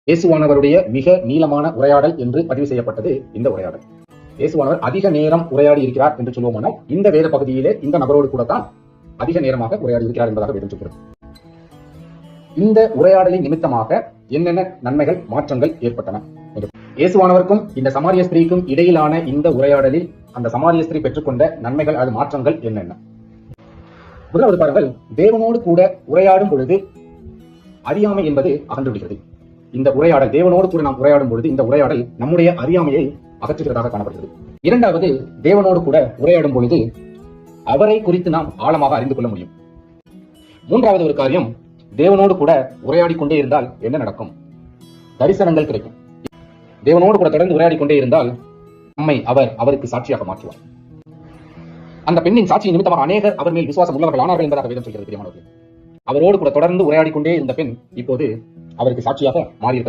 இயேசுவானவருடைய மிக நீளமான உரையாடல் என்று பதிவு செய்யப்பட்டது இந்த உரையாடல். இயேசுவானவர் அதிக நேரம் உரையாடி இருக்கிறார் என்று சொல்லுவோமானால் இந்த வேத பகுதியிலே இந்த நபரோடு கூட தான் அதிக நேரமாக உரையாடி இருக்கிறார் என்பதாக வேதம் சொல்கிறது. இந்த உரையாடலின் நிமித்தமாக என்னென்ன நன்மைகள் மாற்றங்கள் ஏற்பட்டன? இயேசுவானவருக்கும் இந்த சமாரிய ஸ்திரீக்கும் இடையிலான இந்த உரையாடலில் அந்த சமாரிய ஸ்திரீ பெற்றுக்கொண்ட நன்மைகள் அது மாற்றங்கள் என்னென்ன? முதலாவது பாருங்கள், தேவனோடு கூட உரையாடும் பொழுது அறியாமை என்பது அகன்று விடுகிறது. இந்த உரையாடல் தேவனோடு கூட நாம் உரையாடும் பொழுது இந்த உரையாடல் நம்முடைய அறியாமையை அகற்றுகிறதாக காணப்படுகிறது. இரண்டாவது, தேவனோடு கூட உரையாடும் பொழுது அவரை குறித்து நாம் ஆழமாக அறிந்து கொள்ள முடியும். மூன்றாவது ஒரு காரியம், தேவனோடு கூட உரையாடி கொண்டே இருந்தால் என்ன நடக்கும்? தரிசனங்கள் கிடைக்கும். தேவனோடு கூட தொடர்ந்து உரையாடி கொண்டே இருந்தால் நம்மை அவருக்கு சாட்சியாக மாற்றுவார். அந்த பெண்ணின் சாட்சியின் நிமித்தமாக அநேகர் அவர் மேல் விசுவாசம் உள்ளவர்கள் ஆனார்கள் என்பதாக வேதம் சொல்கிறது. பிரியமானவர்களே, அவரோடு கூட தொடர்ந்து உரையாடி கொண்டே இருந்த பெண் இப்போது அவருக்கு சாட்சியாக மாறியிருக்கிறது.